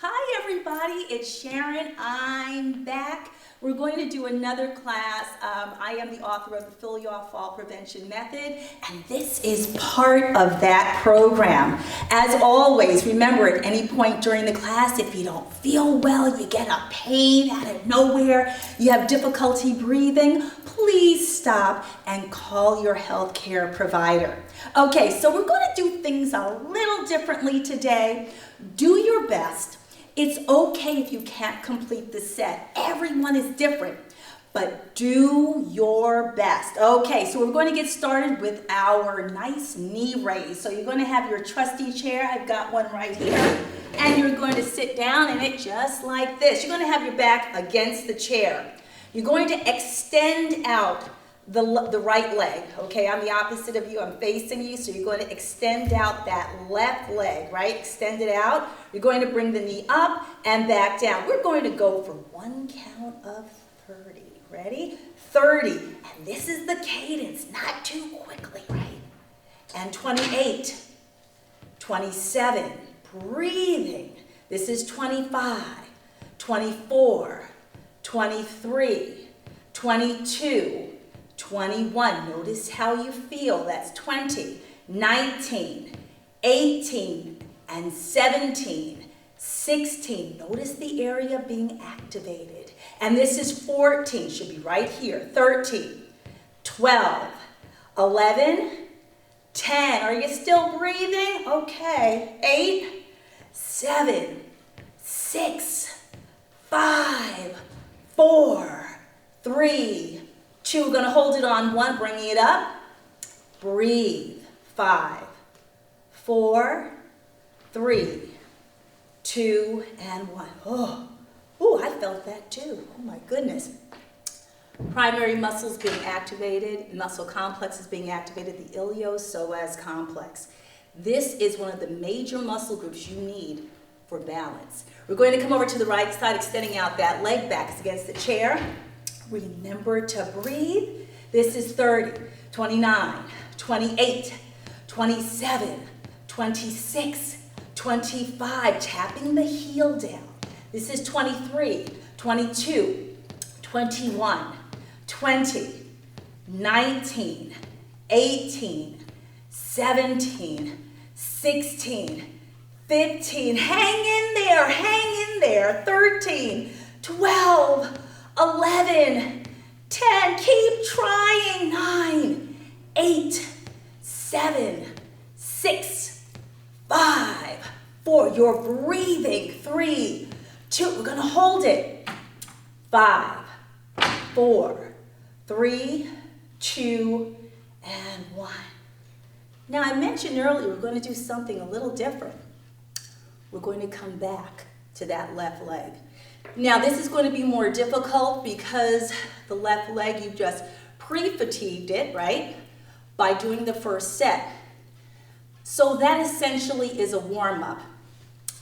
Hi everybody, it's Sharon. I'm back. We're going to do another class. I am the author of the Fillyaw Fall Prevention Method, and this is part of that program. As always, remember at any point during the class, if you don't feel well, you get a pain out of nowhere, you have difficulty breathing, please stop and call your healthcare provider. Okay, so we're going to do things a little differently today. Do your best. It's okay if you can't complete the set. Everyone is different, but do your best. Okay, so we're going to get started with our nice knee raise. So you're going to have your trusty chair. I've got one right here. And you're going to sit down in it just like this. You're going to have your back against the chair. You're going to extend out the right leg, okay? I'm the opposite of you, I'm facing you, so you're going to extend out that left leg, right? Extend it out. You're going to bring the knee up and back down. We're going to go for one count of 30. Ready? 30. And this is the cadence, not too quickly, right? And 28, 27, breathing. This is 25, 24, 23, 22, 21, notice how you feel, that's 20, 19, 18, and 17, 16, notice the area being activated, and this is 14, should be right here, 13, 12, 11, 10, are you still breathing? Okay, 8, 7, 6, 5, 4, 3, 2, we're going to hold it on 1, bringing it up. Breathe. 5, 4, 3, 2, and 1. Oh, I felt that too. Oh my goodness. Primary muscles being activated, muscle complex is being activated, the iliopsoas complex. This is one of the major muscle groups you need for balance. We're going to come over to the right side, extending out that leg back against the chair. Remember to breathe. This is 30, 29, 28, 27, 26, 25, tapping the heel down. This is 23, 22, 21, 20, 19, 18, 17, 16, 15, hang in there, 13, 12, 11, 10, keep trying, 9, 8, 7, 6, 5, 4, you're breathing, 3, 2, we're going to hold it, 5, 4, 3, 2, and 1. Now I mentioned earlier we're going to do something a little different. We're going to come back to that left leg. Now this is going to be more difficult because the left leg, you've just pre-fatigued it, right, by doing the first set. So that essentially is a warm-up.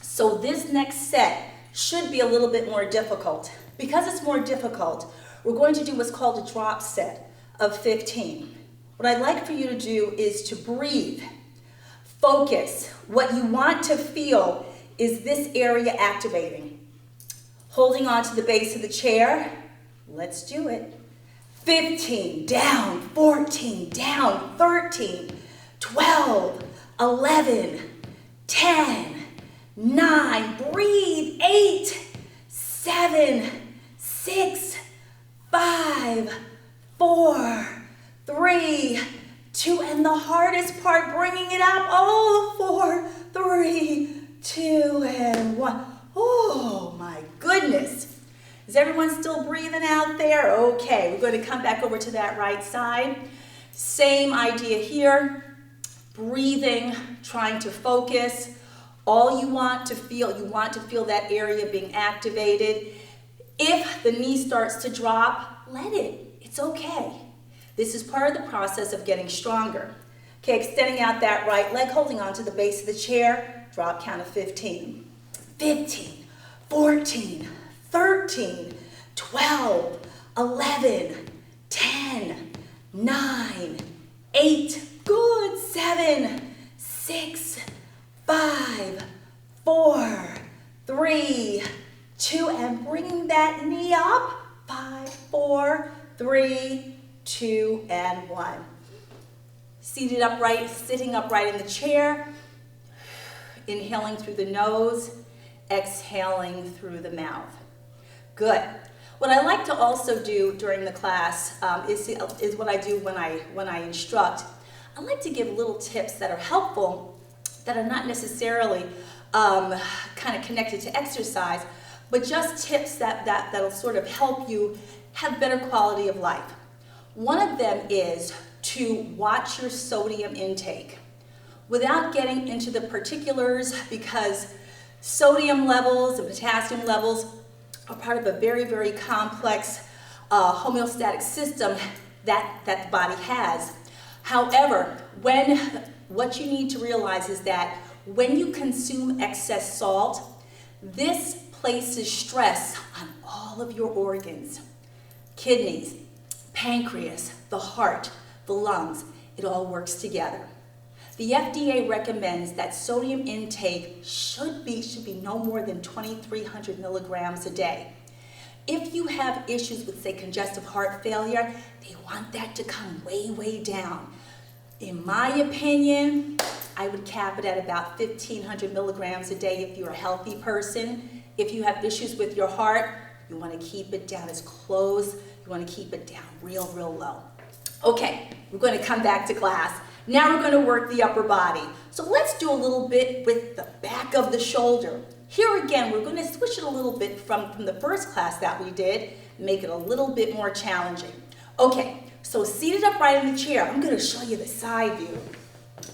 So this next set should be a little bit more difficult. Because it's more difficult, we're going to do what's called a drop set of 15. What I'd like for you to do is to breathe, focus. What you want to feel is this area activating. Holding on to the base of the chair, let's do it. 15, down, 14, down, 13, 12, 11, 10, 9, breathe, 8, 7, 6, 5, 4, 3, 2, and the hardest part, bringing it up, 4, 3, 2, and 1. Oh my goodness. Is everyone still breathing out there? Okay, we're going to come back over to that right side. Same idea here. Breathing, trying to focus. All you want to feel that area being activated. If the knee starts to drop, let it. It's okay. This is part of the process of getting stronger. Okay, extending out that right leg, holding on to the base of the chair. Drop count of 15. 15, 14, 13, 12, 11, 10, 9, 8, good, 7, 6, 5, 4, 3, 2, and bringing that knee up. 5, 4, 3, 2, and 1. Seated upright, sitting upright in the chair. Inhaling through the nose, exhaling through the mouth. Good. What I like to also do during the class is what I do when I instruct. I like to give little tips that are helpful, that are not necessarily kind of connected to exercise, but just tips that'll sort of help you have better quality of life. One of them is to watch your sodium intake. Without getting into the particulars, because sodium levels and potassium levels are part of a very, very complex homeostatic system that the body has. However, what you need to realize is that when you consume excess salt, this places stress on all of your organs. Kidneys, pancreas, the heart, the lungs, it all works together. The FDA recommends that sodium intake should be no more than 2,300 milligrams a day. If you have issues with, say, congestive heart failure, they want that to come way, way down. In my opinion, I would cap it at about 1,500 milligrams a day if you're a healthy person. If you have issues with your heart, you want to keep it down as close. You want to keep it down real, real low. Okay, we're going to come back to class. Now we're going to work the upper body. So let's do a little bit with the back of the shoulder. Here again, we're going to switch it a little bit from the first class that we did, make it a little bit more challenging. Okay, so seated upright in the chair, I'm going to show you the side view.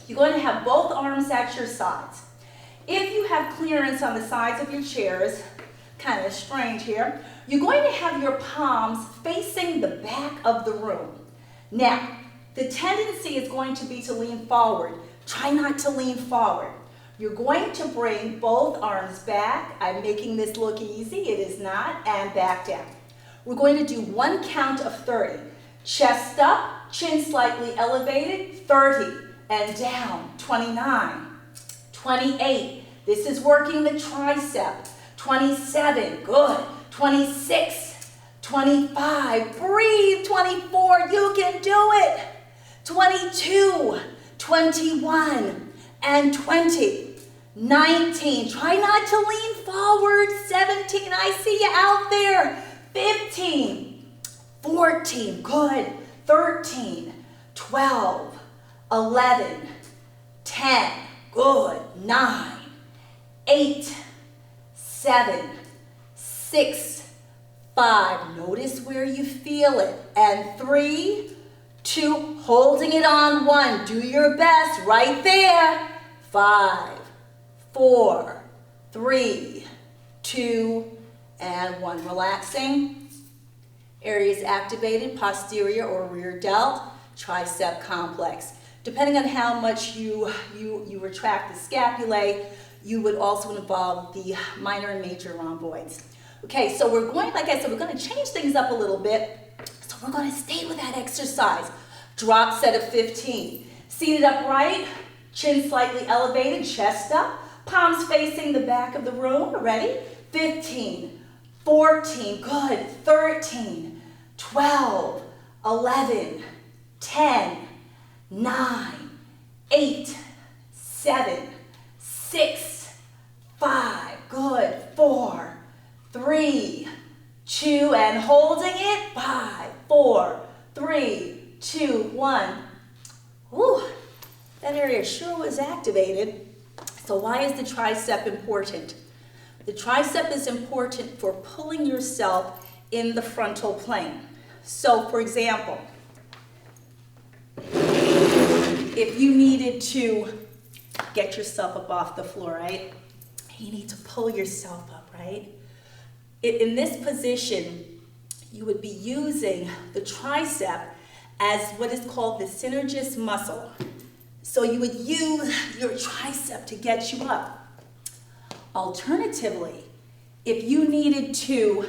You're going to have both arms at your sides. If you have clearance on the sides of your chairs, kind of strange here, you're going to have your palms facing the back of the room. Now, the tendency is going to be to lean forward. Try not to lean forward. You're going to bring both arms back. I'm making this look easy. It is not. And back down. We're going to do one count of 30. Chest up, chin slightly elevated, 30. And down, 29. 28. This is working the tricep. 27. Good. 26. 25. Breathe. 24. You can do it. 22, 21, and 20, 19, try not to lean forward, 17, I see you out there, 15, 14, good, 13, 12, 11, 10, good, 9, 8, 7, 6, 5, notice where you feel it, and 3, 2, holding it on, 1, do your best, right there, 5, 4, 3, 2, and 1, relaxing, areas activated, posterior or rear delt, tricep complex. Depending on how much you retract the scapulae, you would also involve the minor and major rhomboids. Okay, so we're going, like I said, we're going to change things up a little bit. So we're going to stay with that exercise. Drop set of 15. Seated upright, chin slightly elevated, chest up, palms facing the back of the room. Ready? 15, 14, good, 13, 12, 11, 10, 9, 8, 7, 6, 5, good, 4, 3, 2, and holding it, 5, 4, 3, 2, 1. Whew, that area sure was activated. So why is the tricep important? The tricep is important for pulling yourself in the frontal plane. So for example, if you needed to get yourself up off the floor, right? You need to pull yourself up, right? In this position, you would be using the tricep as what is called the synergist muscle. So you would use your tricep to get you up. Alternatively, if you needed to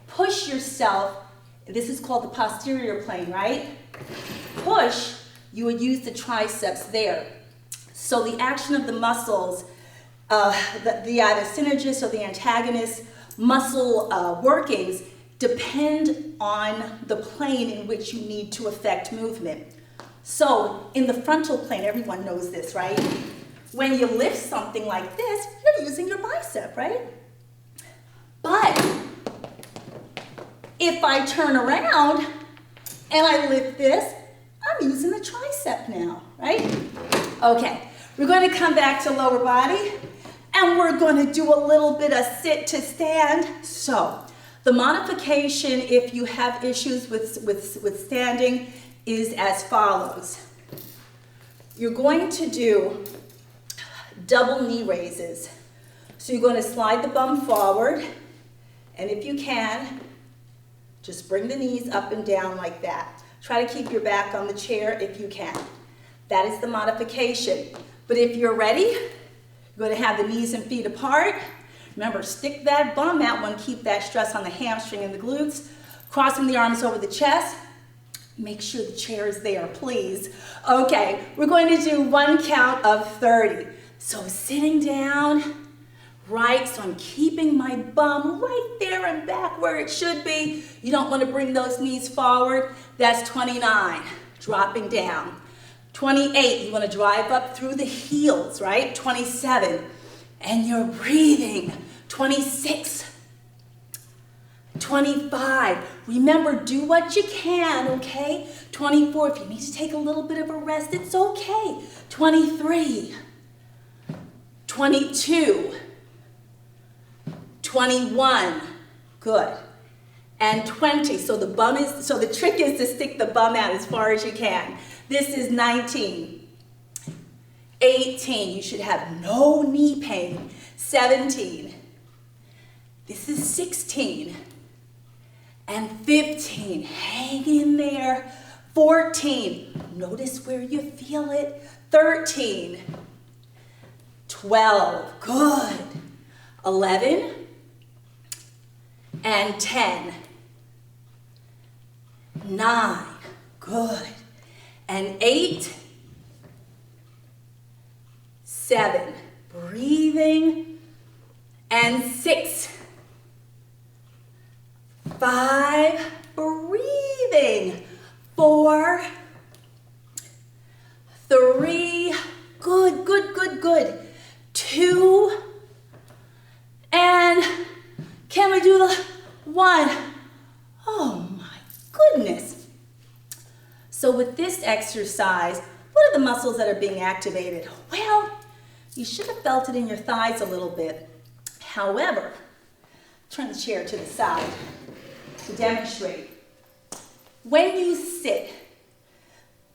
push yourself, this is called the posterior plane, right? Push, you would use the triceps there. So the action of the muscles the either synergist or the antagonist muscle workings depend on the plane in which you need to affect movement. So in the frontal plane, everyone knows this, right? When you lift something like this, you're using your bicep, right? But if I turn around and I lift this, I'm using the tricep now, right? Okay, we're going to come back to lower body and we're going to do a little bit of sit to stand. So the modification, if you have issues with standing, is as follows. You're going to do double knee raises. So you're going to slide the bum forward, and if you can, just bring the knees up and down like that. Try to keep your back on the chair if you can. That is the modification. But if you're ready, you're going to have the knees and feet apart. Remember, stick that bum out. Want to keep that stress on the hamstring and the glutes. Crossing the arms over the chest. Make sure the chair is there, please. Okay, we're going to do one count of 30. So sitting down, right? So I'm keeping my bum right there and back where it should be. You don't want to bring those knees forward. That's 29, dropping down. 28, you want to drive up through the heels, right? 27, and you're breathing. 26, 25, remember, do what you can, okay? 24, if you need to take a little bit of a rest, it's okay. 23, 22, 21, good. And 20, so the trick is to stick the bum out as far as you can. This is 19, 18, you should have no knee pain. 17, this is 16, and 15, hang in there. 14, notice where you feel it. 13, 12, good. 11, and 10, 9, good. And 8, 7, breathing, and 6, 5, breathing, 4, 3, good, good, good, good, 2, and can we do the 1? Oh my goodness. So with this exercise, what are the muscles that are being activated? Well, you should have felt it in your thighs a little bit. However, turn the chair to the side to demonstrate. When you sit,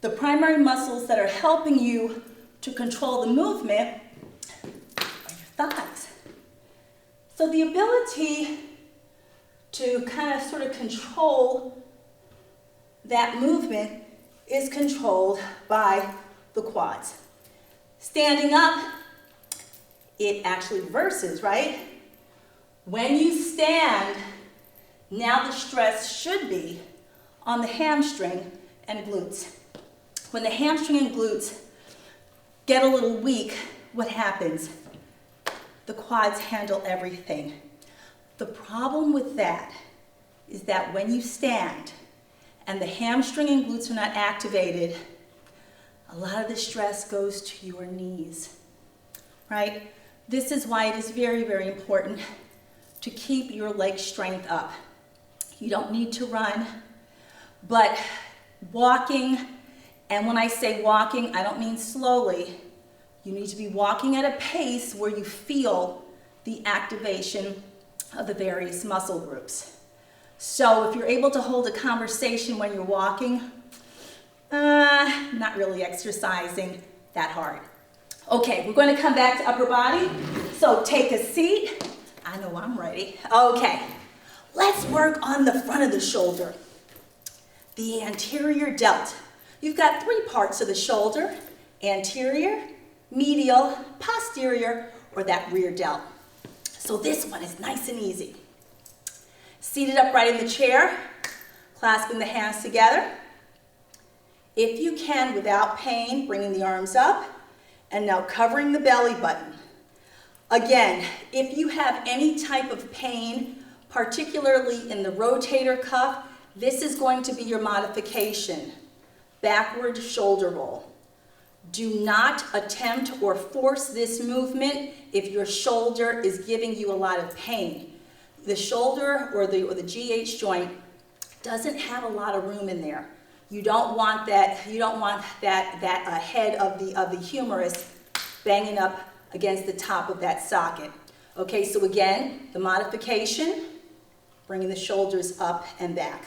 the primary muscles that are helping you to control the movement are your thighs. So the ability to kind of sort of control that movement is controlled by the quads. Standing up, it actually reverses, right? When you stand, now the stress should be on the hamstring and glutes. When the hamstring and glutes get a little weak, what happens? The quads handle everything. The problem with that is that when you stand and the hamstring and glutes are not activated, a lot of the stress goes to your knees, right? This is why it is very, very important to keep your leg strength up. You don't need to run, but walking, and when I say walking, I don't mean slowly. You need to be walking at a pace where you feel the activation of the various muscle groups. So if you're able to hold a conversation when you're walking, not really exercising that hard. Okay, we're going to come back to upper body. So take a seat. I know I'm ready. Okay, let's work on the front of the shoulder. The anterior delt. You've got 3 parts of the shoulder: anterior, medial, posterior, or that rear delt. So this one is nice and easy. Seated upright in the chair, clasping the hands together. If you can, without pain, bringing the arms up, and now covering the belly button. Again, if you have any type of pain, particularly in the rotator cuff, this is going to be your modification. Backward shoulder roll. Do not attempt or force this movement if your shoulder is giving you a lot of pain. The shoulder or the GH joint doesn't have a lot of room in there. You don't want that head of the humerus banging up against the top of that socket. Okay, so again, the modification, bringing the shoulders up and back.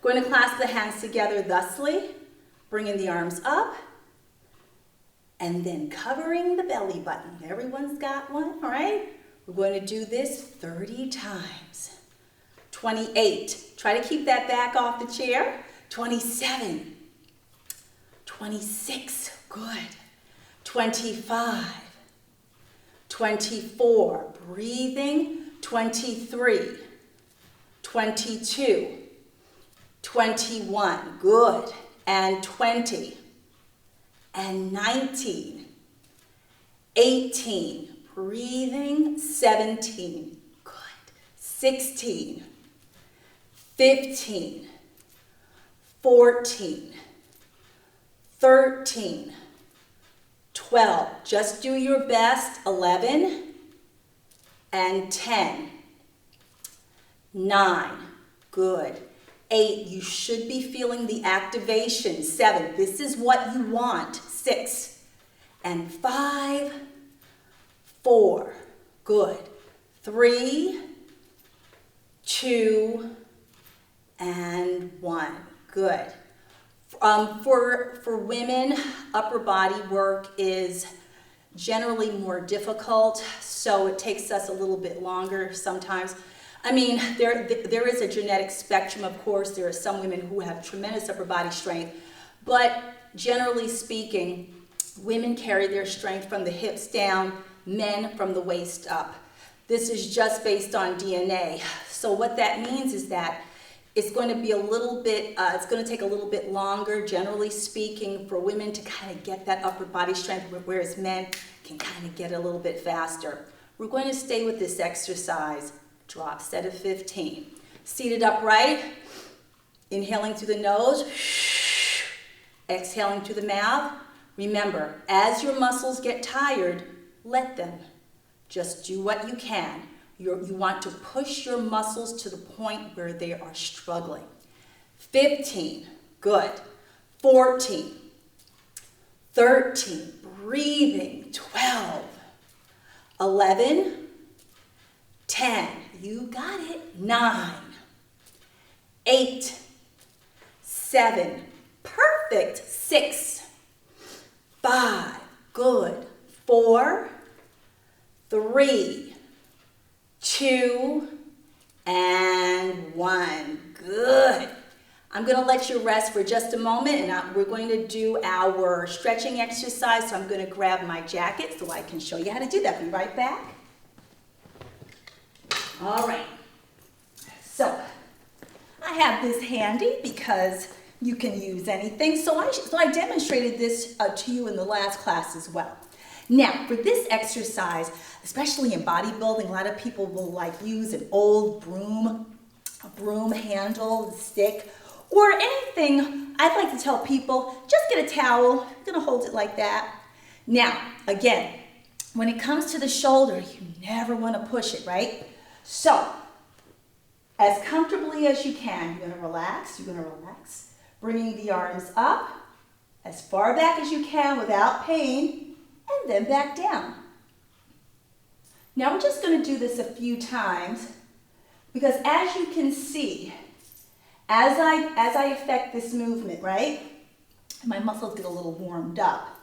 Going to clasp the hands together thusly, bringing the arms up, and then covering the belly button. Everyone's got one, all right? We're going to do this 30 times. 28. Try to keep that back off the chair. 27. 26. Good. 25. 24. Breathing. 23. 22. 21. Good. And 20. And 19. 18. Breathing. 17. Good. 16. 15. 14. 13. 12. Just do your best. 11. And 10. 9. Good. 8. You should be feeling the activation. 7. This is what you want. 6. And 5. 4. Good. 3. 2. And 1. Good. For women, upper body work is generally more difficult, so it takes us a little bit longer sometimes. I mean, there is a genetic spectrum, of course. There are some women who have tremendous upper body strength, but generally speaking, women carry their strength from the hips down, men from the waist up. This is just based on DNA. So what that means is that it's going to be it's going to take a little bit longer, generally speaking, for women to kind of get that upper body strength, whereas men can kind of get it a little bit faster. We're going to stay with this exercise. Drop set of 15. Seated upright, inhaling through the nose, exhaling through the mouth. Remember, as your muscles get tired, let them. Just do what you can. You want to push your muscles to the point where they are struggling. 15, good. 14, 13, breathing. 12, 11, 10, you got it. 9, 8, 7, perfect. 6, 5, good. 4, 3, 2, and 1. Good. I'm going to let you rest for just a moment, and we're going to do our stretching exercise. So I'm going to grab my jacket so I can show you how to do that. Be right back. All right. So I have this handy because you can use anything. So I demonstrated this to you in the last class as well. Now, for this exercise, especially in bodybuilding, a lot of people will use an old broom handle, stick, or anything. I'd like to tell people, just get a towel. You're gonna hold it like that. Now, again, when it comes to the shoulder, you never wanna push it, right? So, as comfortably as you can, you're gonna relax, bringing the arms up as far back as you can without pain, and then back down. Now we're just going to do this a few times because as you can see, as I affect this movement, right, my muscles get a little warmed up.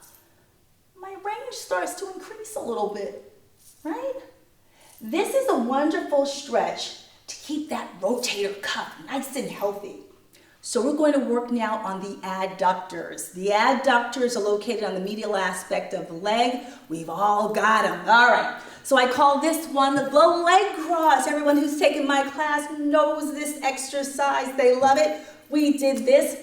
My range starts to increase a little bit, right? This is a wonderful stretch to keep that rotator cuff nice and healthy. So we're going to work now on the adductors. The adductors are located on the medial aspect of the leg. We've all got them. All right. So I call this one the leg cross. Everyone who's taken my class knows this exercise. They love it. We did this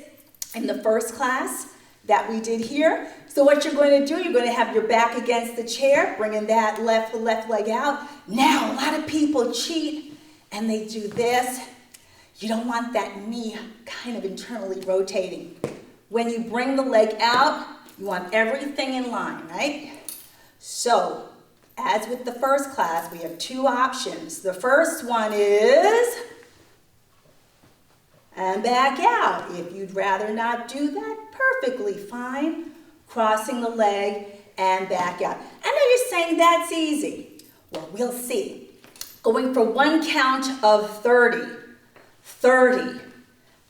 in the first class. that we did here. So what you're going to do, you're going to have your back against the chair, bringing that left leg out. Now, a lot of people cheat and they do this. You don't want that knee kind of internally rotating. When you bring the leg out, you want everything in line, right? So, as with the first class, we have two options. The first one is, and back out. If you'd rather not do that, perfectly fine. Crossing the leg and back out. I know you're saying that's easy. Well, we'll see. Going for one count of 30. 30.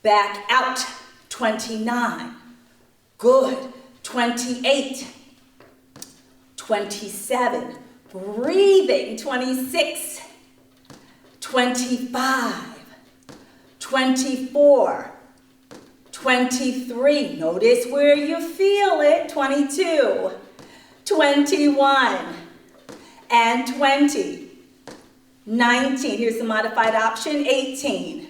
Back out. 29. Good. 28. 27. Breathing. 26. 25. 24. 23. Notice where you feel it. 22. 21. And 20. 19. Here's the modified option. 18.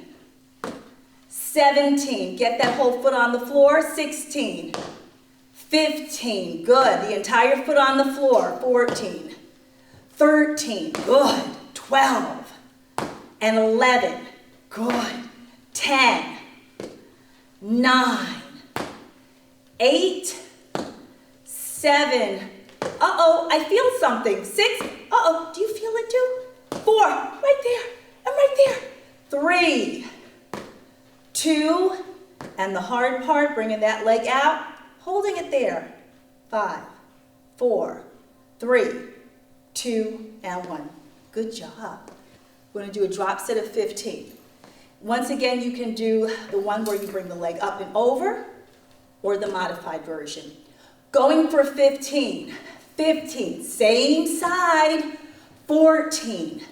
17. Get that whole foot on the floor. 16. 15. Good. The entire foot on the floor. 14. 13. Good. 12. And 11. Good. 10. 9. 8. 7. Uh-oh, I feel something. 6. Uh-oh, do you feel it too? 4. Right there. And right there. 3. 2. And the hard part, bringing that leg out, holding it there. 5. 4. 3. 2. And 1. Good job. We're going to do a drop set of 15. Once again, you can do the one where you bring the leg up and over, or the modified version. Going for 15. 15, same side. 14.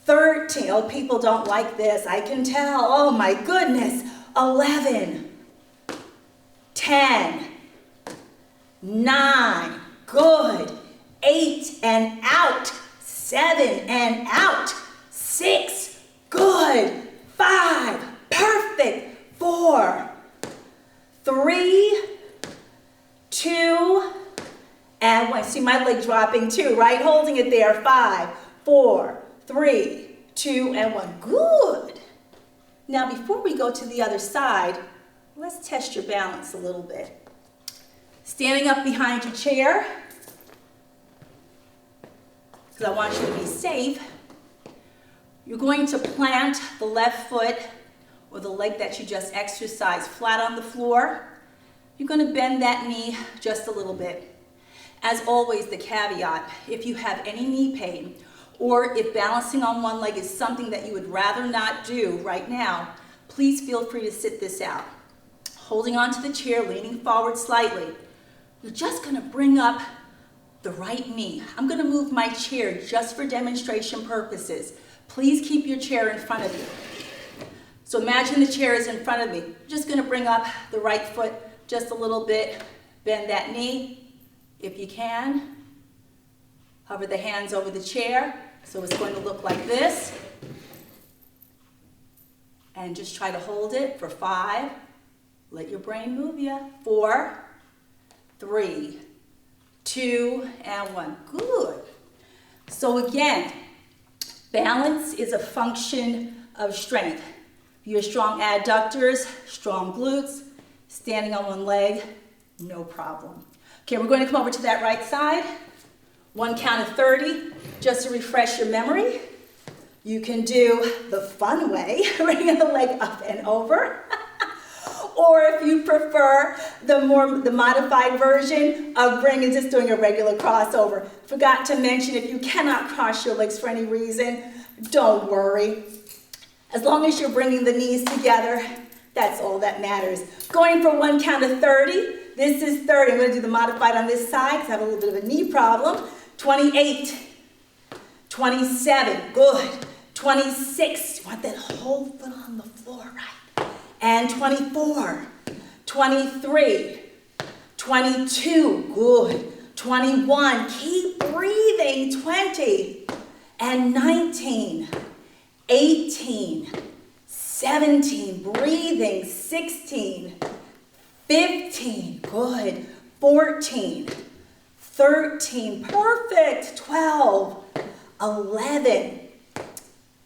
13, oh, people don't like this, I can tell. Oh my goodness. 11. 10. 9. Good. 8 and out. 7 and out. 6. Good. 5. Perfect. 4. 3. 2. And 1. See my leg dropping too, right? Holding it there. 5. 4. 3. 2. And 1. Good. Now before we go to the other side, let's test your balance a little bit. Standing up behind your chair, because I want you to be safe. You're going to plant the left foot or the leg that you just exercised flat on the floor. You're going to bend that knee just a little bit. As always, the caveat, if you have any knee pain or if balancing on one leg is something that you would rather not do right now, please feel free to sit this out. Holding onto the chair, leaning forward slightly. You're just going to bring up the right knee. I'm going to move my chair just for demonstration purposes. Please keep your chair in front of you. So imagine the chair is in front of me. I'm just going to bring up the right foot just a little bit. Bend that knee if you can. Hover the hands over the chair. So it's going to look like this. And just try to hold it for 5. Let your brain move you. 4, 3, 2, and 1. Good. So again, balance is a function of strength. Your strong adductors, strong glutes, standing on one leg, no problem. Okay, we're going to come over to that right side. One count of 30, just to refresh your memory. You can do the fun way, bringing the leg up and over. Or if you prefer the modified version of just doing a regular crossover. Forgot to mention, if you cannot cross your legs for any reason, don't worry. As long as you're bringing the knees together, that's all that matters. Going for one count of 30. This is 30. I'm going to do the modified on this side because I have a little bit of a knee problem. 28. 27. Good. 26. You want that whole foot on the floor, right? And 24. 23. 22. Good. 21. Keep breathing. 20. And 19. 18. 17. Breathing. 16. 15, good. 14, 13, perfect. 12, 11,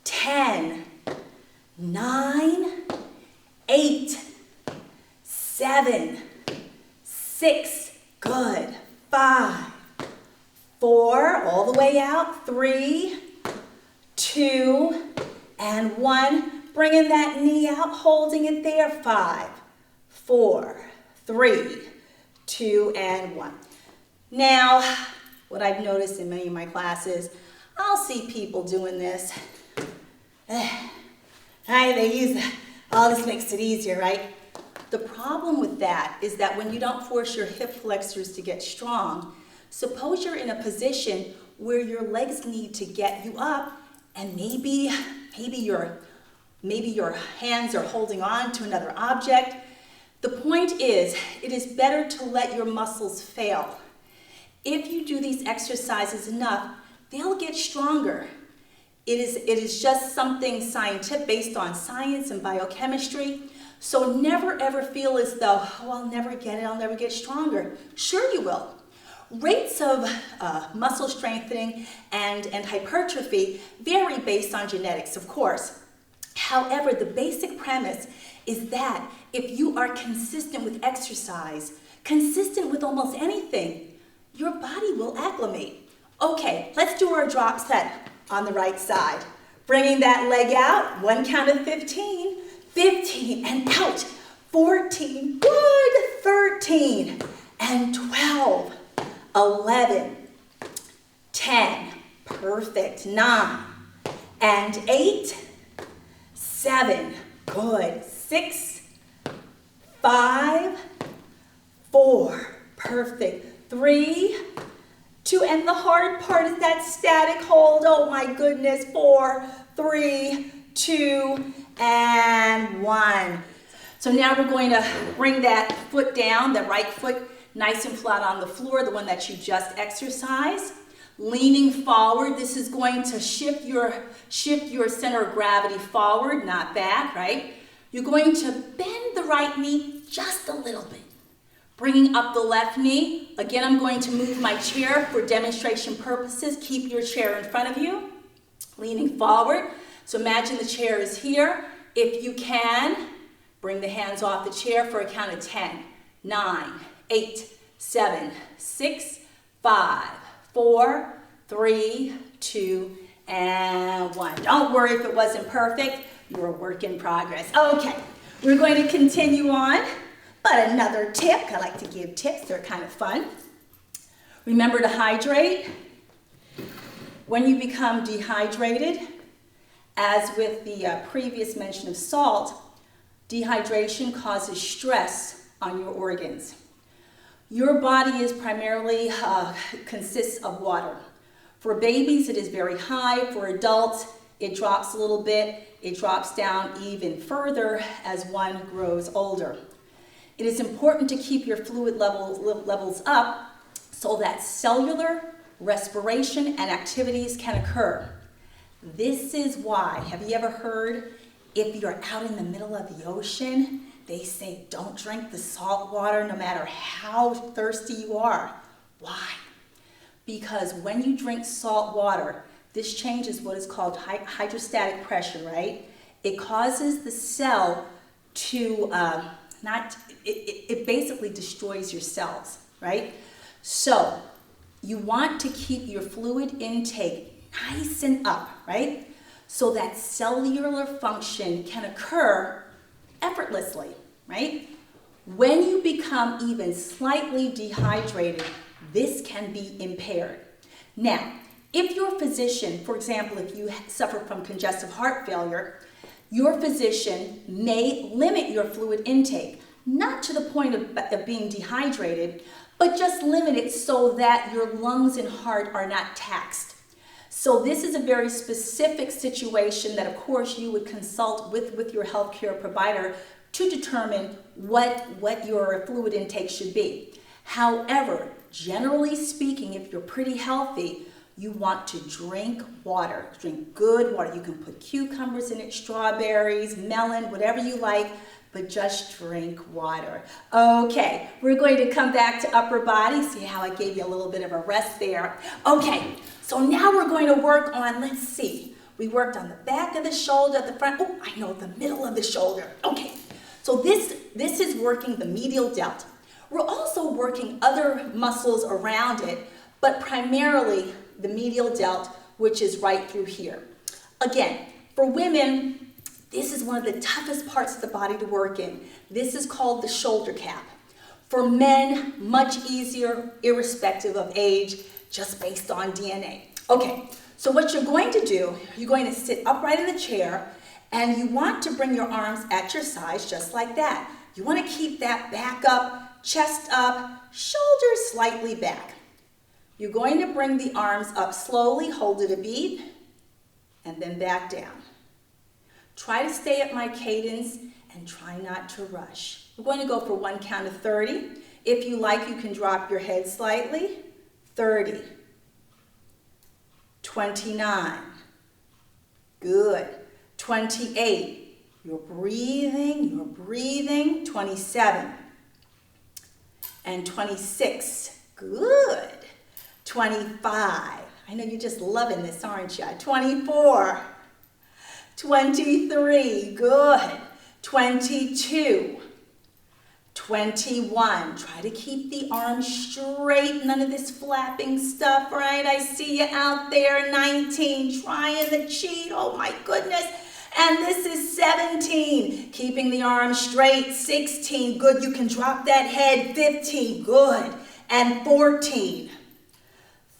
10, 9, 8, 7, 6, good. 5, 4, all the way out. 3, 2, and 1. Bringing that knee out, holding it there. 5, 4, 3, 2, and 1. Now, what I've noticed in many of my classes, I'll see people doing this. Right, they use that. Oh, this makes it easier, right? The problem with that is that when you don't force your hip flexors to get strong, suppose you're in a position where your legs need to get you up, and maybe your hands are holding on to another object. The point is, it is better to let your muscles fail. If you do these exercises enough, they'll get stronger. It is just something scientific, based on science and biochemistry. So never ever feel as though, oh, I'll never get it, I'll never get stronger. Sure you will. Rates of muscle strengthening and hypertrophy vary based on genetics, of course. However, the basic premise is that if you are consistent with exercise, consistent with almost anything, your body will acclimate. Okay, let's do our drop set on the right side. Bringing that leg out, 1 count of 15, 15, and out. 14, good, 13, and 12, 11, 10, perfect, 9, and 8, 7, good, 6, 5, 4, perfect, 3, 2, and the hard part is that static hold. Oh my goodness, 4, 3, 2, and 1. So now we're going to bring that foot down, the right foot nice and flat on the floor, the one that you just exercised. Leaning forward, this is going to shift your center of gravity forward, not back, right? You're going to bend the right knee just a little bit. Bringing up the left knee. Again, I'm going to move my chair for demonstration purposes. Keep your chair in front of you. Leaning forward. So imagine the chair is here. If you can, bring the hands off the chair for a count of 10, 9, 8, 7, 6, 5, 4, 3, 2, and 1. Don't worry if it wasn't perfect. You're a work in progress. Okay, we're going to continue on. But another tip, I like to give tips, they're kind of fun. Remember to hydrate. When you become dehydrated, as with the previous mention of salt, dehydration causes stress on your organs. Your body is primarily consists of water. For babies, it is very high. For adults, it drops a little bit. It drops down even further as one grows older. It is important to keep your fluid levels up so that cellular, respiration, and activities can occur. This is why, have you ever heard, if you're out in the middle of the ocean, they say don't drink the salt water no matter how thirsty you are. Why? Because when you drink salt water, this changes what is called hydrostatic pressure, right? It causes the cell to it basically destroys your cells, right? So you want to keep your fluid intake nice and up, right? So that cellular function can occur effortlessly, right? When you become even slightly dehydrated, this can be impaired. Now, if your physician, for example, if you suffer from congestive heart failure, your physician may limit your fluid intake, not to the point of being dehydrated, but just limit it so that your lungs and heart are not taxed. So this is a very specific situation that, of course, you would consult with your healthcare provider to determine what your fluid intake should be. However, generally speaking, if you're pretty healthy, you want to drink water. Drink good water. You can put cucumbers in it, strawberries, melon, whatever you like. but just drink water. Okay, we're going to come back to upper body. See how I gave you a little bit of a rest there. Okay, so now we're going to work on, let's see, we worked on the back of the shoulder, the front, oh, I know, the middle of the shoulder. Okay, so this is working the medial delt. We're also working other muscles around it, but primarily the medial delt, which is right through here. Again, for women, this is one of the toughest parts of the body to work in. This is called the shoulder cap. For men, much easier, irrespective of age, just based on DNA. Okay, so what you're going to do, you're going to sit upright in the chair, and you want to bring your arms at your sides, just like that. You want to keep that back up, chest up, shoulders slightly back. You're going to bring the arms up slowly, hold it a beat, and then back down. Try to stay at my cadence and try not to rush. We're going to go for 1 count of 30. If you like, you can drop your head slightly. 30. 29. Good. 28. You're breathing. 27. And 26. Good. 25. I know you're just loving this, aren't you? 24. 23, good. 22, 21. Try to keep the arms straight, none of this flapping stuff, right? I see you out there. 19, trying to cheat, oh my goodness. And this is 17, keeping the arms straight. 16, good, you can drop that head. 15, good. And 14,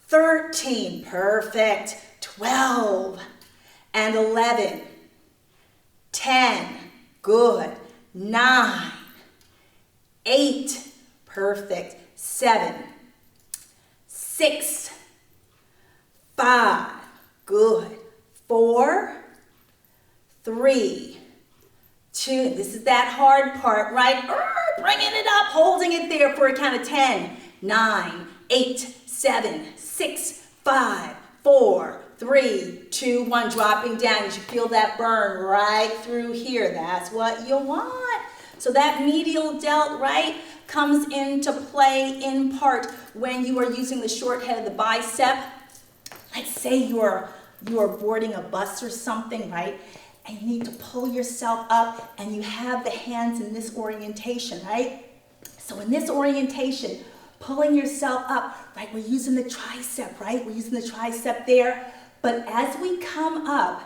13, perfect. 12, and 11, 10, good. 9, 8, perfect. 7, 6, 5, good. 4, 3, 2, this is that hard part, right? Bringing it up, holding it there for a count of 10, 9, 8, 7, 6, 5, 4, 3, 2, 1, dropping down. You should feel that burn right through here. That's what you want. So that medial delt, right, comes into play in part when you are using the short head of the bicep. Let's say you're boarding a bus or something, right? And you need to pull yourself up and you have the hands in this orientation, right? So in this orientation, pulling yourself up, right? We're using the tricep, right? We're using the tricep there. But as we come up,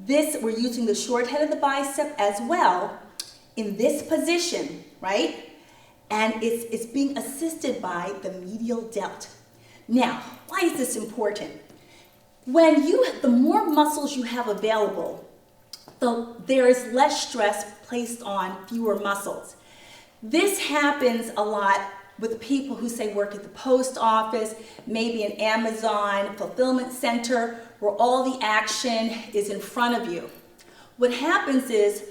we're using the short head of the bicep as well in this position, right? And it's being assisted by the medial delt. Now, why is this important? The more muscles you have available, there is less stress placed on fewer muscles. This happens a lot with people who say work at the post office, maybe an Amazon fulfillment center, where all the action is in front of you. What happens is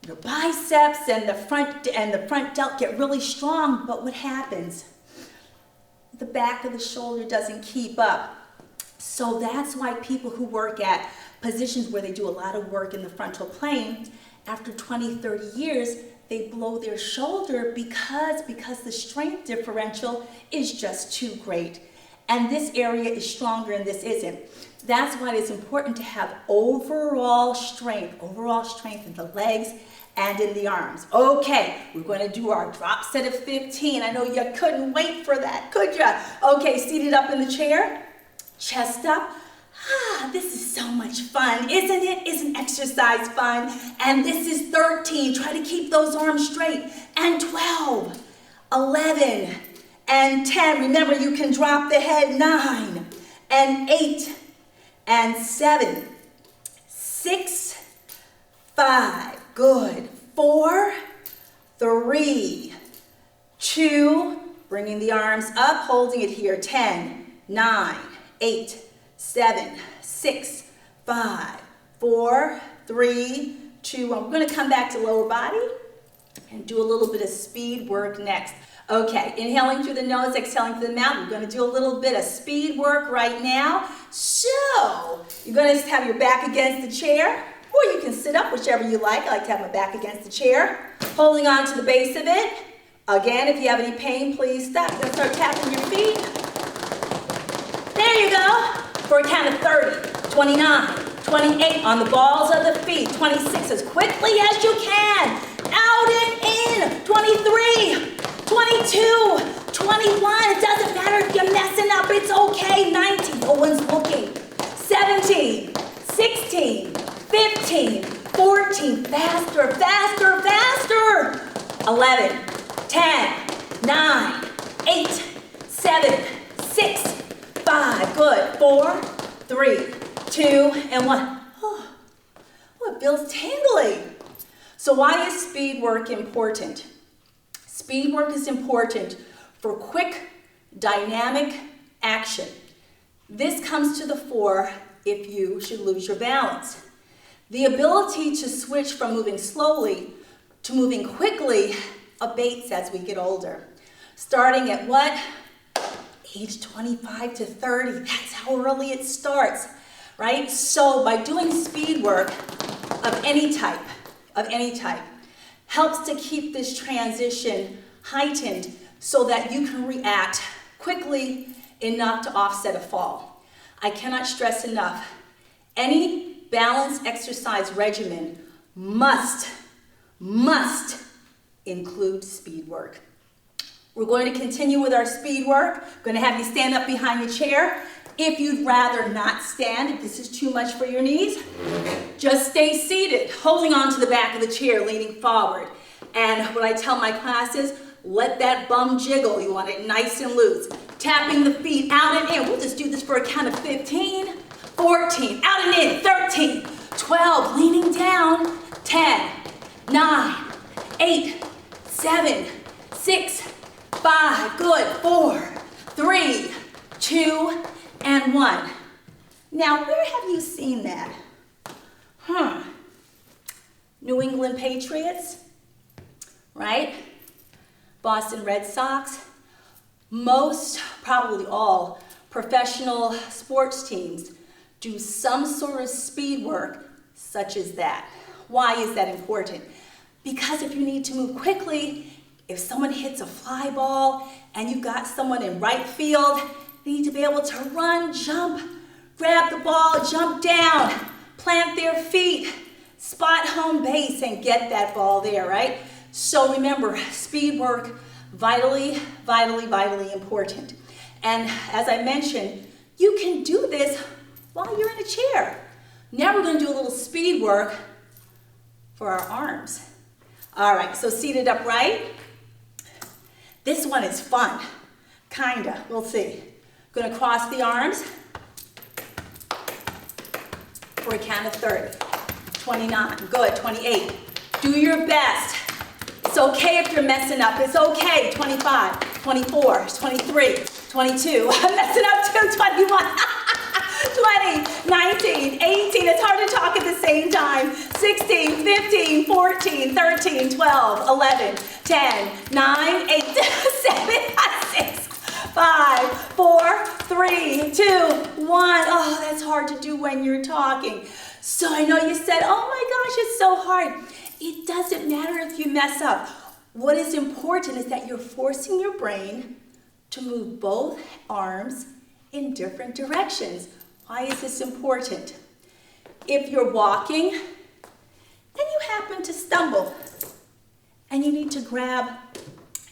your biceps and the front delt get really strong, but what happens? The back of the shoulder doesn't keep up. So that's why people who work at positions where they do a lot of work in the frontal plane, after 20, 30 years, they blow their shoulder because the strength differential is just too great. And this area is stronger and this isn't. That's why it's important to have overall strength in the legs and in the arms. Okay, we're going to do our drop set of 15. I know you couldn't wait for that, could you? Okay, seated up in the chair, chest up. This is so much fun, isn't it? Isn't exercise fun? And this is 13. Try to keep those arms straight. And 12, 11, and 10. Remember, you can drop the head. 9, and 8, and 7, 6, 5. Good. 4, 3, 2. Bringing the arms up, holding it here. 10, 9, 8, 7, 6, 5, 4, 3, 2, 1. We're going to come back to lower body and do a little bit of speed work next. Okay, inhaling through the nose, exhaling through the mouth. We're going to do a little bit of speed work right now. So, you're going to have your back against the chair. or you can sit up, whichever you like. I like to have my back against the chair, holding on to the base of it. Again, if you have any pain, please stop. You're gonna start tapping your feet. There you go. For a count of 30, 29, 28 on the balls of the feet, 26 as quickly as you can. Out and in, 23, 22, 21. It doesn't matter if you're messing up, it's okay. 19, no one's looking. 17, 16, 15, 14, faster, faster, faster. 11, 10, 9, 8, 7, 6, 5, good. 4, 3, 2, and 1. Oh, it feels tingly. So why is speed work important? Speed work is important for quick, dynamic action. This comes to the fore if you should lose your balance. The ability to switch from moving slowly to moving quickly abates as we get older. Starting at what? Age 25 to 30, that's how early it starts, right? So by doing speed work of any type, helps to keep this transition heightened so that you can react quickly enough to offset a fall. I cannot stress enough, any balanced exercise regimen must include speed work. We're going to continue with our speed work. I'm going to have you stand up behind your chair. If you'd rather not stand, if this is too much for your knees, just stay seated, holding on to the back of the chair, leaning forward. And what I tell my classes, let that bum jiggle. You want it nice and loose. Tapping the feet out and in. We'll just do this for a count of 15, 14, out and in, 13, 12, leaning down, 10, 9, 8, 7, 6, 5, good, 4, 3, 2, and 1. Now, where have you seen that? New England Patriots, right? Boston Red Sox. Most, probably all, professional sports teams do some sort of speed work such as that. Why is that important? Because if you need to move quickly, if someone hits a fly ball and you've got someone in right field, they need to be able to run, jump, grab the ball, jump down, plant their feet, spot home base, and get that ball there, right? So remember, speed work, vitally, vitally, vitally important. And as I mentioned, you can do this while you're in a chair. Now we're going to do a little speed work for our arms. All right, so seated upright. This one is fun, kinda, we'll see. Gonna cross the arms for a count of 30, 29, good, 28. Do your best. It's okay if you're messing up, it's okay. 25, 24, 23, 22, I'm messing up too, 21. 20, 19, 18, it's hard to talk at the same time. 16, 15, 14, 13, 12, 11, 10, 9, 8, 7, 6, 5, 4, 3, 2, 1. Oh, that's hard to do when you're talking. So I know you said, oh my gosh, it's so hard. It doesn't matter if you mess up. What is important is that you're forcing your brain to move both arms in different directions. Why is this important? If you're walking and you happen to stumble and you need to grab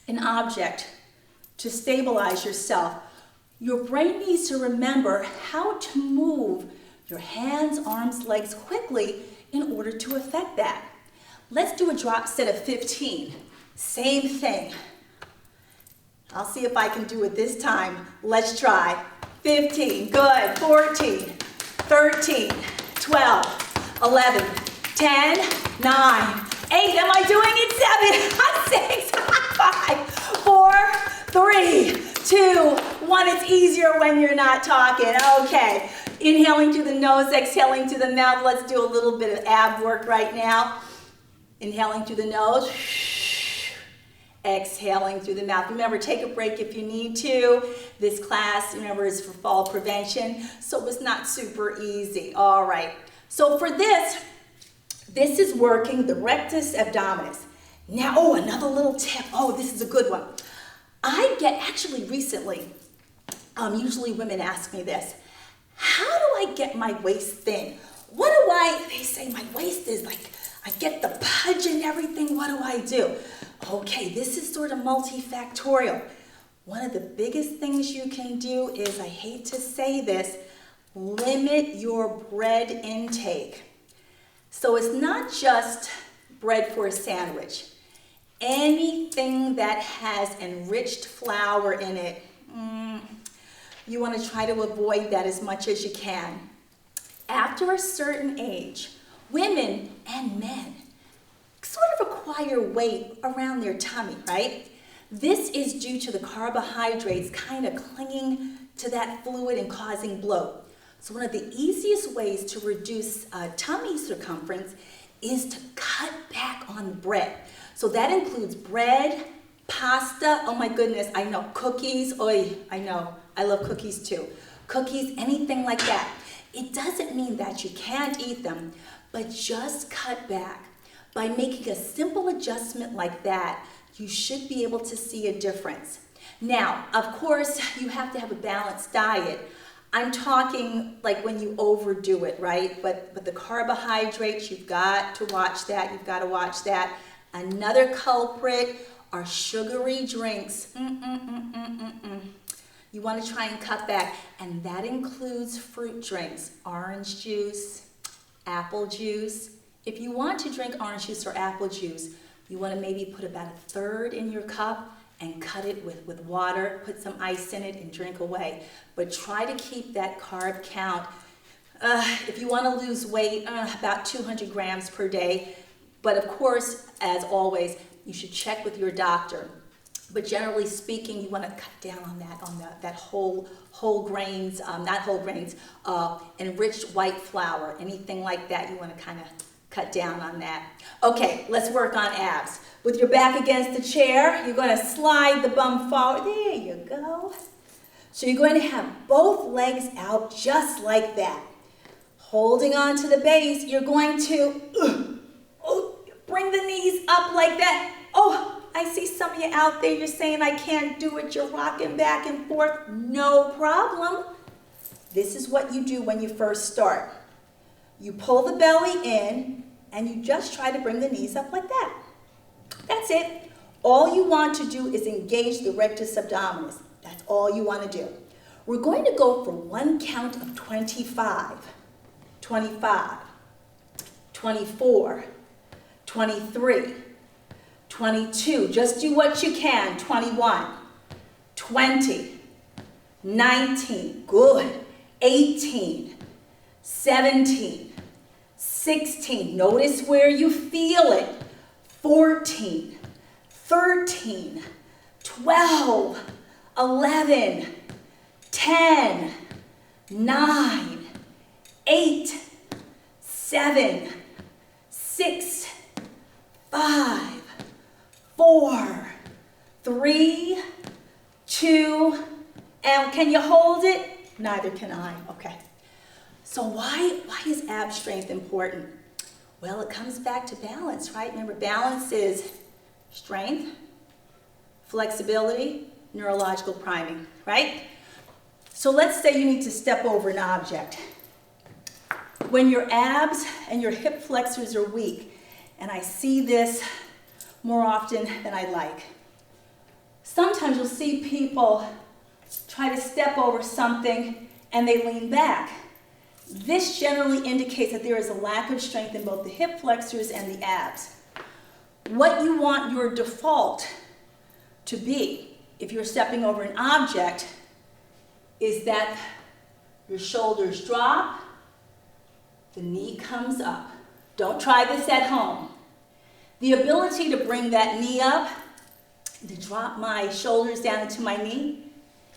an object to stabilize yourself, your brain needs to remember how to move your hands, arms, legs quickly in order to affect that. Let's do a drop set of 15. Same thing. I'll see if I can do it this time. Let's try. 15, good, 14, 13, 12, 11, 10, 9, 8, am I doing it? 7, 6, 5, 4, 3, 2, 1. It's easier when you're not talking. Okay, inhaling through the nose, exhaling through the mouth. Let's do a little bit of ab work right now. Inhaling through the nose. Exhaling through the mouth. Remember, take a break if you need to. This class, remember, is for fall prevention, so it was not super easy. All right. So for this, This is working the rectus abdominis. Now, oh, another little tip. Oh, this is a good one. I get, actually recently, usually women ask me this, how do I get my waist thin? They say my waist is like, I get the pudge and everything, what do I do? Okay, this is sort of multifactorial. One of the biggest things you can do is, I hate to say this, limit your bread intake. So it's not just bread for a sandwich. Anything that has enriched flour in it, you want to try to avoid that as much as you can. After a certain age, women and men sort of acquire weight around their tummy, right? This is due to the carbohydrates kind of clinging to that fluid and causing bloat. So one of the easiest ways to reduce tummy circumference is to cut back on bread. So that includes bread, pasta, oh my goodness, I know, cookies, I know, I love cookies too. Cookies, anything like that. It doesn't mean that you can't eat them, but just cut back. By making a simple adjustment like that, you should be able to see a difference. Now, of course, you have to have a balanced diet. I'm talking like when you overdo it, right? But the carbohydrates, you've got to watch that. You've got to watch that. Another culprit are sugary drinks. You want to try and cut back, and that includes fruit drinks, orange juice, apple juice. If you want to drink orange juice or apple juice, you want to maybe put about 1/3 in your cup and cut it with water, put some ice in it and drink away. But try to keep that carb count. If you want to lose weight, about 200 grams per day. But of course, as always, you should check with your doctor. But generally speaking, you want to cut down on that whole grains, not whole grains, enriched white flour, anything like that. You want to kind of cut down on that. Okay, let's work on abs. With your back against the chair, you're going to slide the bum forward. There you go. So you're going to have both legs out just like that. Holding on to the base, you're going to bring the knees up like that. Oh, I see some of you out there, you're saying I can't do it. You're rocking back and forth. No problem. This is what you do when you first start. You pull the belly in and you just try to bring the knees up like that. That's it. All you want to do is engage the rectus abdominis. That's all you want to do. We're going to go for one count of 25, 25, 24, 23, 22. Just do what you can. 21, 20, 19, good. 18, 17, 16. Notice where you feel it. 14, 13, 12, 11, 10, 9, 8, 7, 6, 5, 4, 3, 2, and can you hold it? Neither can I. Okay. So why is ab strength important? Well, it comes back to balance, right? Remember, balance is strength, flexibility, neurological priming, right? So let's say you need to step over an object. When your abs and your hip flexors are weak, and I see this more often than I like, sometimes you'll see people try to step over something and they lean back. This generally indicates that there is a lack of strength in both the hip flexors and the abs. What you want your default to be, if you're stepping over an object, is that your shoulders drop, the knee comes up. Don't try this at home. The ability to bring that knee up, to drop my shoulders down into my knee,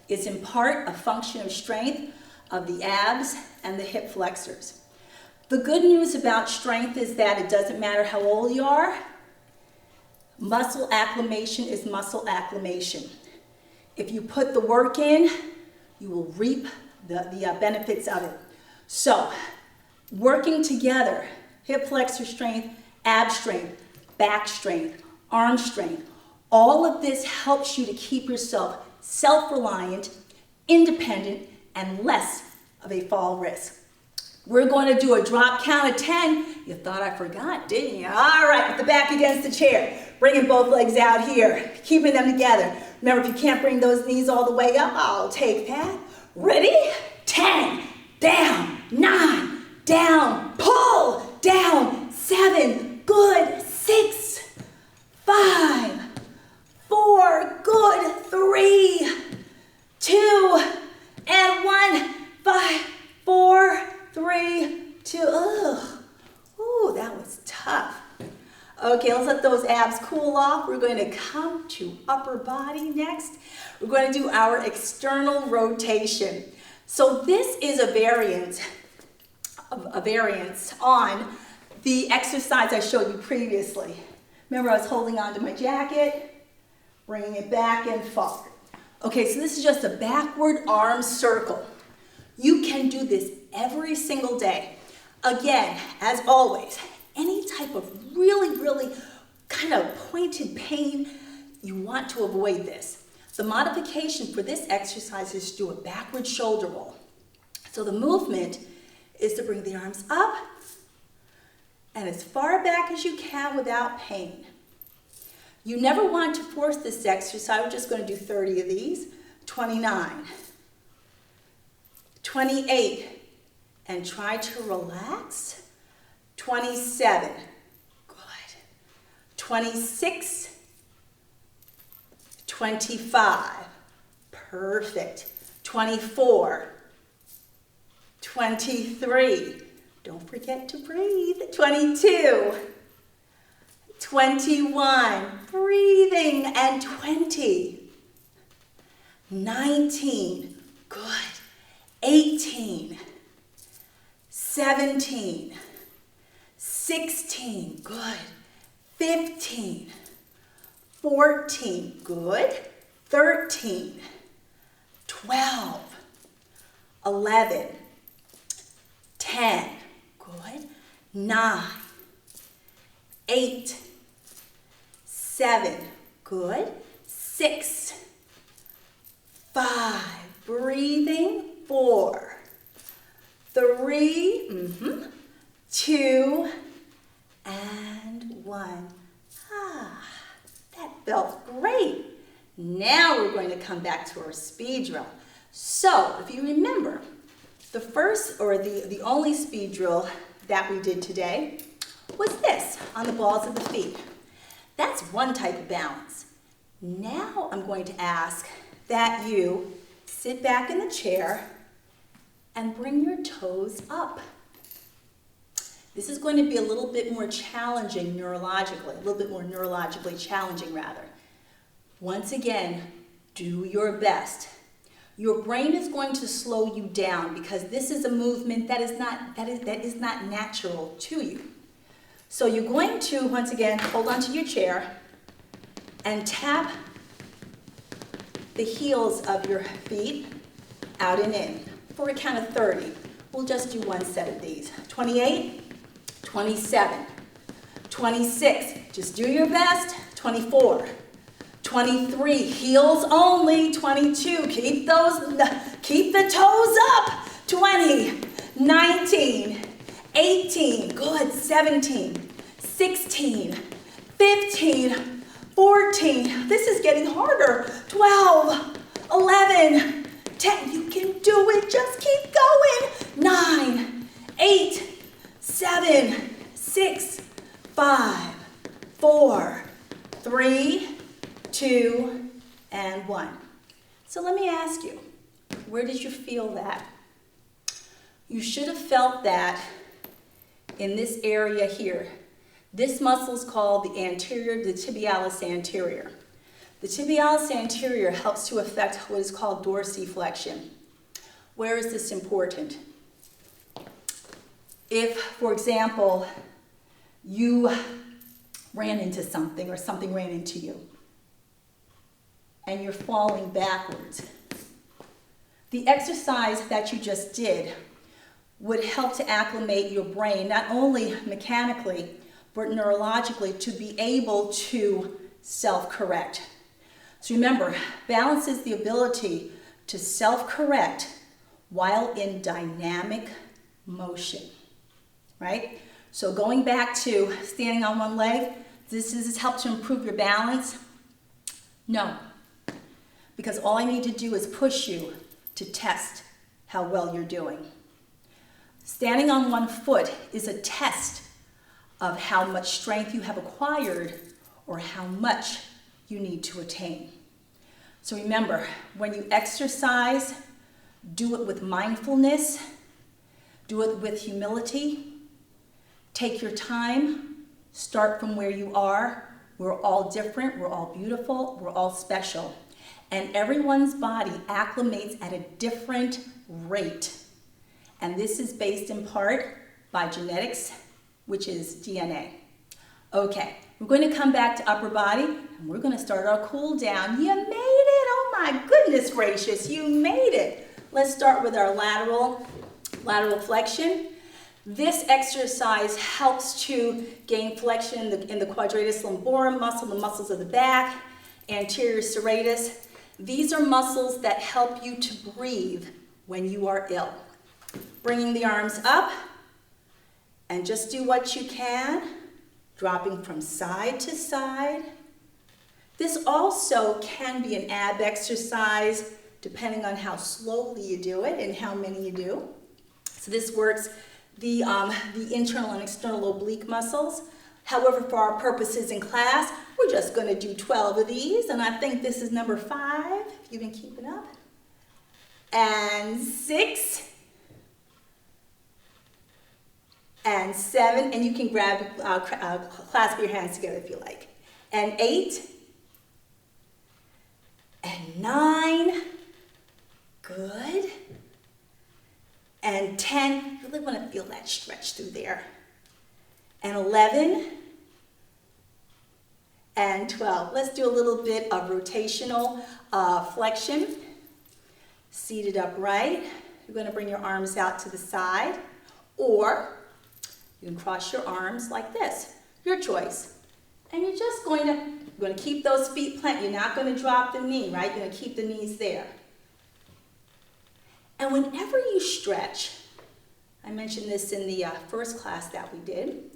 is in part a function of strength of the abs and the hip flexors. The good news about strength is that it doesn't matter how old you are. Muscle acclimation is muscle acclimation. If you put the work in, you will reap the benefits of it. So, working together, hip flexor strength, ab strength, back strength, arm strength. All of this helps you to keep yourself self-reliant, independent, and less of a fall risk. We're going to do a drop count of 10. You thought I forgot, didn't you? All right, with the back against the chair. Bringing both legs out here, keeping them together. Remember, if you can't bring those knees all the way up, I'll take that. Ready? 10, down, 9, down, pull, down, 7, good, 6, 5, 4, good, 3, 2, and 1, 5, 4, 3, 2, ooh, that was tough. Okay, let's let those abs cool off. We're going to come to upper body next. We're going to do our external rotation. So this is a variance on the exercise I showed you previously. Remember, I was holding onto my jacket, bringing it back and forward. Okay, so this is just a backward arm circle. You can do this every single day. Again, as always, any type of really kind of pointed pain, you want to avoid this. The modification for this exercise is to do a backward shoulder roll. So the movement is to bring the arms up and as far back as you can without pain. You never want to force this exercise. We're just going to do 30 of these. 29, 28, and try to relax. 27, good. 26, 25, perfect. 24, 23, don't forget to breathe. 22, 21, breathing, and 20, 19, good. 18, 17, 16, good. 15, 14, good. 13, 12, 11, 10, good. 9, 8, 7, good. 6, 5, breathing. 4, 3, 2, and 1. That felt great. Now we're going to come back to our speed drill. So if you remember, the first or the only speed drill that we did today was this, on the balls of the feet. That's one type of balance. Now I'm going to ask that you sit back in the chair and bring your toes up. This is going to be a little bit more challenging neurologically, a little bit more neurologically challenging rather. Once again, do your best. Your brain is going to slow you down because this is a movement that is not natural to you. So you're going to, once again, hold onto your chair and tap the heels of your feet out and in for a count of 30. We'll just do one set of these. 28, 27, 26, just do your best. 24, 23, heels only. 22, keep the toes up. 20, 19, 18, good. 17, 16, 15, 14, this is getting harder. 12, 11, 10, you can do it, just keep going. 9, 8, 7, 6, 5, 4, 3, 2, and 1. So let me ask you, where did you feel that? You should have felt that in this area here. This muscle is called the tibialis anterior. The tibialis anterior helps to affect what is called dorsiflexion. Where is this important? If, for example, you ran into something or something ran into you and you're falling backwards, the exercise that you just did would help to acclimate your brain, not only mechanically, but neurologically, to be able to self-correct. So remember, balance is the ability to self-correct while in dynamic motion, right? So going back to standing on one leg, does this help to improve your balance? No, because all I need to do is push you to test how well you're doing. Standing on one foot is a test of how much strength you have acquired or how much you need to attain. So remember, when you exercise, do it with mindfulness, do it with humility, take your time, start from where you are. We're all different, we're all beautiful, we're all special. And everyone's body acclimates at a different rate. And this is based in part by genetics, which is DNA. Okay, we're going to come back to upper body, and we're going to start our cool down. You made it! Oh my goodness gracious, you made it! Let's start with our lateral flexion. This exercise helps to gain flexion in the quadratus lumborum muscle, the muscles of the back, anterior serratus. These are muscles that help you to breathe when you are ill. Bringing the arms up, and just do what you can, dropping from side to side. This also can be an ab exercise, depending on how slowly you do it and how many you do. So this works the internal and external oblique muscles. However, for our purposes in class, we're just going to do 12 of these, and I think this is number 5, if you can keep it up. And 6. And 7, and you can clasp your hands together if you like. And 8. And 9. Good. And 10, you really want to feel that stretch through there. And 11. And 12. Let's do a little bit of rotational flexion. Seated upright. You're going to bring your arms out to the side, or you can cross your arms like this, your choice. And you're just going to keep those feet planted. You're not going to drop the knee, right? You're going to keep the knees there. And whenever you stretch, I mentioned this in the first class that we did,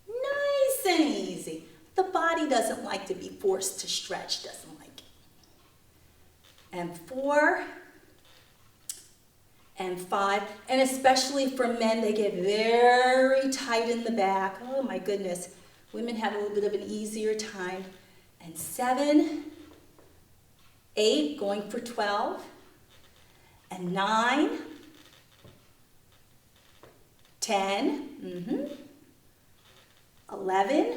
nice and easy. The body doesn't like to be forced to stretch, doesn't like it. And 4. And 5, and especially for men, they get very tight in the back. Oh my goodness. Women have a little bit of an easier time. And 7, 8, going for 12, and 9, 10, 11,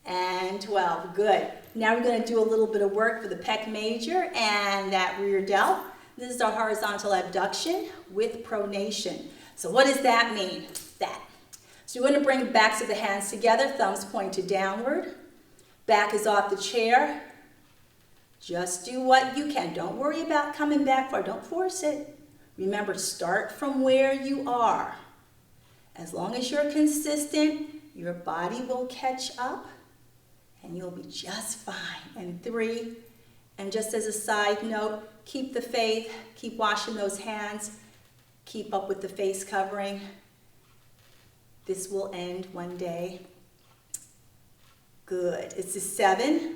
and 12. Good. Now we're going to do a little bit of work for the pec major and that rear delt. This is our horizontal abduction with pronation. So what does that mean? That. So you're going to bring the backs of the hands together, thumbs pointed downward. Back is off the chair. Just do what you can. Don't worry about coming back far. Don't force it. Remember, start from where you are. As long as you're consistent, your body will catch up and you'll be just fine. And 3, and just as a side note, keep the faith, keep washing those hands, keep up with the face covering. This will end one day. Good. It's a 7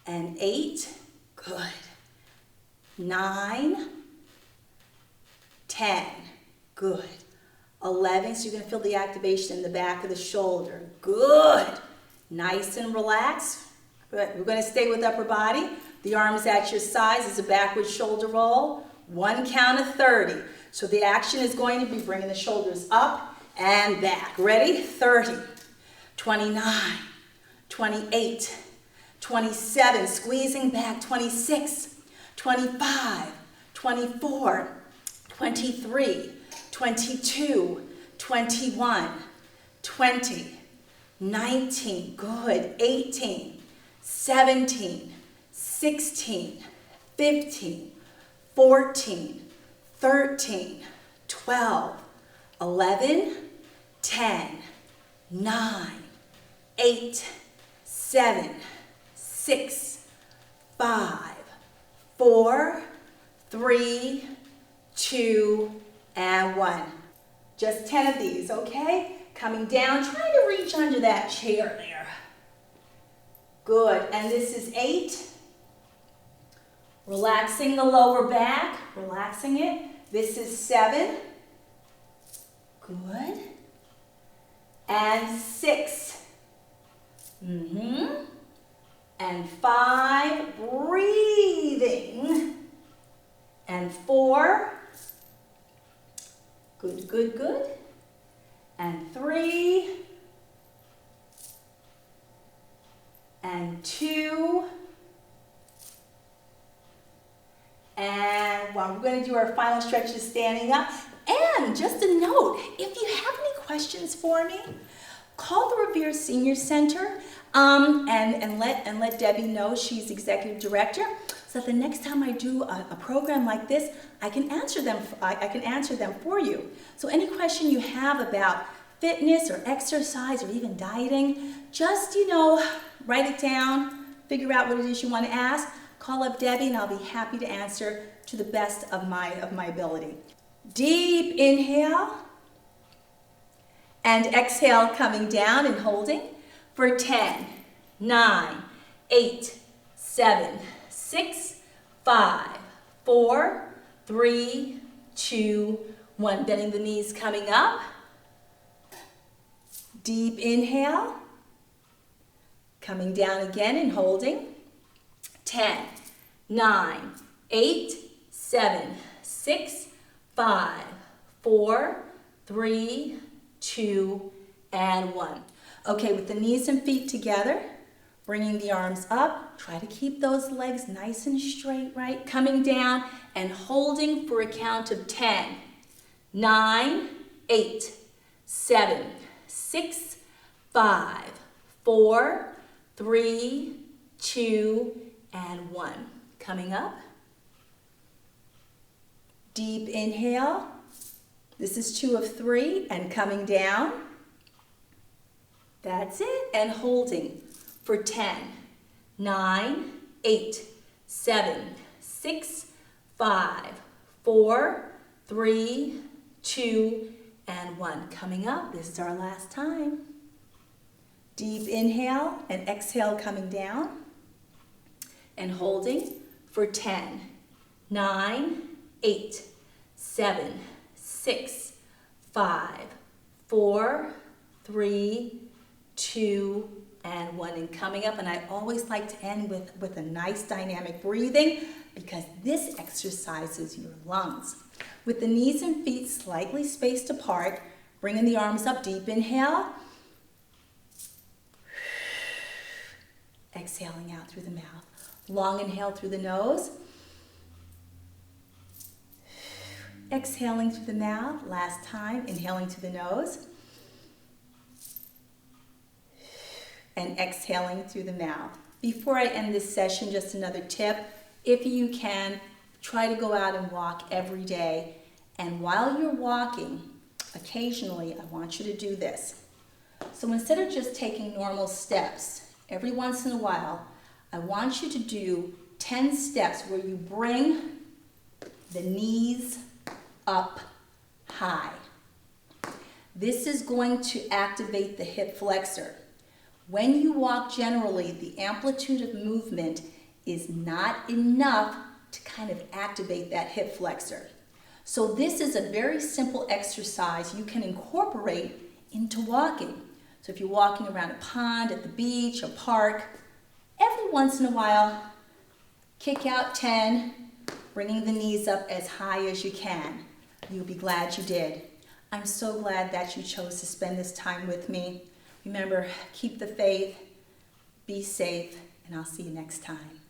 and 8. Good. 9, 10. Good. 11, so you're going to feel the activation in the back of the shoulder. Good. Nice and relaxed. Good. We're going to stay with upper body. The arms at your sides is a backward shoulder roll. 1 count of 30. So the action is going to be bringing the shoulders up and back. Ready? 30, 29, 28, 27, squeezing back, 26, 25, 24, 23, 22, 21, 20, 19, good, 18, 17, 16, 15, 14, 13, 12, 11, 10, 9, 8, 7, 6, 5, 4, 3, 2, and 1. Just 10 of these, okay? Coming down, try to reach under that chair there. Good, and this is 8. Relaxing the lower back, relaxing it. This is 7. Good. And 6. And 5, breathing. And 4. Good, good, good. And 3. And 2. And well, we're going to do our final stretches standing up. And just a note, if you have any questions for me, call the Revere Senior Center and let Debbie know. She's executive director. So that the next time I do a program like this, I can answer them. I can answer them for you. So any question you have about fitness or exercise or even dieting, just write it down, figure out what it is you want to ask. Call up Debbie and I'll be happy to answer to the best of my ability. Deep inhale and exhale, coming down and holding for 10, 9, 8, 7, 6, 5, 4, 3, 2, 1. Bending the knees, coming up. Deep inhale, coming down again and holding. 10, 9, 8, 7, 6, 5, 4, 3, 2, and 1. Okay, with the knees and feet together, bringing the arms up, try to keep those legs nice and straight, right? Coming down and holding for a count of 10, 9, 8, 7, 6, 5, 4, 3, 2, and 1. Coming up. Deep inhale. This is 2 of 3, and coming down. That's it, and holding for 10, 9, 8, 7, 6, 5, 4, 3, 2, and 1. Coming up, this is our last time. Deep inhale and exhale, coming down and holding for 10, 9, 8, 7, 6, 5, 4, 3, 2, and 1. And coming up, and I always like to end with a nice dynamic breathing because this exercises your lungs. With the knees and feet slightly spaced apart, bringing the arms up, deep inhale. Exhaling out through the mouth. Long inhale through the nose. Exhaling through the mouth. Last time, inhaling through the nose. And exhaling through the mouth. Before I end this session, just another tip. If you can, try to go out and walk every day. And while you're walking, occasionally, I want you to do this. So instead of just taking normal steps, every once in a while, I want you to do 10 steps where you bring the knees up high. This is going to activate the hip flexor. When you walk generally, the amplitude of movement is not enough to kind of activate that hip flexor. So this is a very simple exercise you can incorporate into walking. So if you're walking around a pond, at the beach, a park, every once in a while, kick out 10, bringing the knees up as high as you can. You'll be glad you did. I'm so glad that you chose to spend this time with me. Remember, keep the faith, be safe, and I'll see you next time.